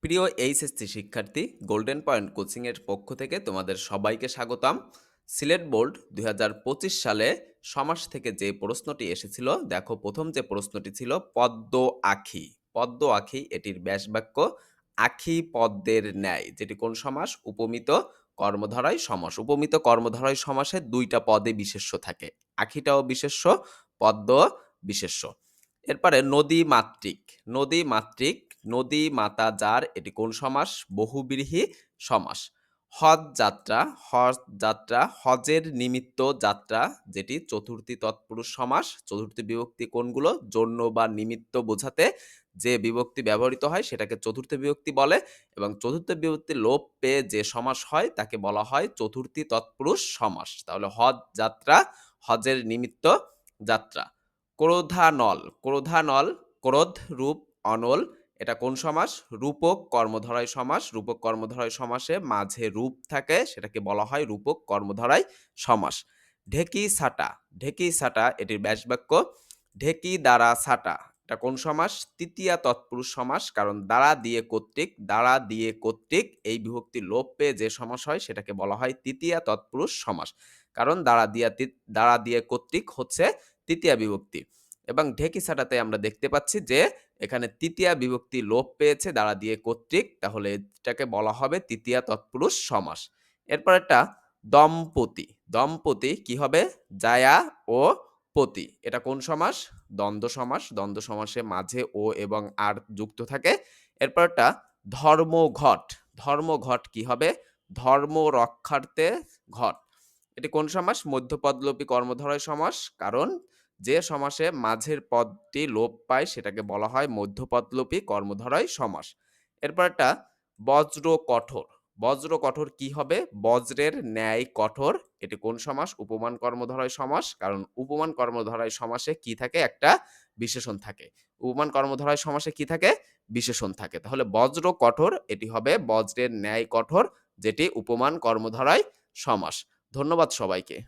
প্রিয় এইচএসসি শিক্ষার্থী, golden point coaching এর পক্ষ থেকে তোমাদের সবাইকে স্বাগতম। সিলেট বোর্ড ২০২৫ সালে সমাস থেকে যে প্রশ্নটি এসেছিল, দেখো প্রথম যে প্রশ্নটি ছিল পদ্ম আখি। পদ্ম আখি এটির ব্যাসবাক্য আখি পদ্মের ন্যায়, যেটি কোন সমাস? উপমিত কর্মধারয় সমাস। উপমিত কর্মধারয় সমাসে দুইটা পদে বিশেষ্য থাকে, আখিটাও বিশেষ্য, পদ্ম বিশেষ্য। এরপরে নদী মাতৃক। নদী মাতৃক, নদী মাতা যার, এটি কোন সমাস? বহুব্রীহি সমাস। হজ যাত্রা, হজ যাত্রা, হজের নিমিত্ত যাত্রা, যেটি চতুর্থী তৎপুরুষ সমাস। চতুর্থী বিভক্তি কোনগুলো? জন্য বা নিমিত্ত বোঝাতে যে বিভক্তি ব্যবহৃত হয় সেটাকে চতুর্থ বিভক্তি বলে, এবং চতুর্থ বিভক্তি লোপ পেয়ে যে সমাস হয় তাকে বলা হয় চতুর্থী তৎপুরুষ সমাস। তাহলে হজ যাত্রা, হজের নিমিত্ত যাত্রা। ক্রোধানল, ক্রোধানল, ক্রোধ রূপ অনল, এটা কোন সমাস? রূপক কর্মধারয় সমাস। রূপক কর্মধারয় সমাসে মাঝে রূপ থাকে, সেটাকে বলা হয় রূপক কর্মধারয় সমাস। ঢেকি ছাটা, ঢেকি ছাটা এটির ব্যাসবাক্য ঢেকি দ্বারা ছাটা, এটা কোন সমাস? তৃতীয়া তৎপুরুষ সমাস, কারণ দ্বারা দিয়ে কর্তৃক, দ্বারা দিয়ে কর্তৃক এই বিভক্তি লোপ পেয়ে যে সমাস হয় সেটাকে বলা হয় তৃতীয়া তৎপুরুষ সমাস, কারণ দ্বারা দিয়ে কর্তৃক হচ্ছে তৃতীয়া বিভক্তি। এবং ঢেকি ছাটাতে আমরা দেখতে পাচ্ছি যে এখানে তৃতীয়া বিভক্তি লোপ পেয়েছে দ্বারা দিয়ে কর্তৃক, তাহলে এটাকে বলা হবে তৃতীয়া তৎপুরুষ সমাস। এরপর একটা দম্পতি। দম্পতি কি হবে? জায়া ও পতি, এটা কোন সমাস? দ্বন্দ্ব সমাস। দ্বন্দ্ব সমাসে মাঝে ও এবং আর যুক্ত থাকে। এরপর একটা ধর্মঘট। ধর্মঘট কি হবে? ধর্ম রক্ষার্থে ঘট, এটি কোন সমাস? মধ্যপদলোপী কর্মধারয় সমাস, কারণ যে সমাসে মাঝের পদটি লোপ পায় সেটাকে বলা হয় মধ্যপদলোপী কর্মধারয় সমাস। এরপর একটা বজ্র কঠোর। বজ্র কঠোর কি হবে? বজ্রের ন্যায় কঠোর, এটি কোন সমাস? উপমান কর্মধারয় সমাস, কারণ উপমান কর্মধারয় সমাসে কি থাকে? একটা বিশেষণ থাকে। উপমান কর্মধারয় সমাসে কি থাকে? বিশেষণ থাকে। তাহলে বজ্র কঠোর এটি হবে বজ্রের ন্যায় কঠোর, যেটি উপমান কর্মধারয় সমাস। ধন্যবাদ সবাইকে।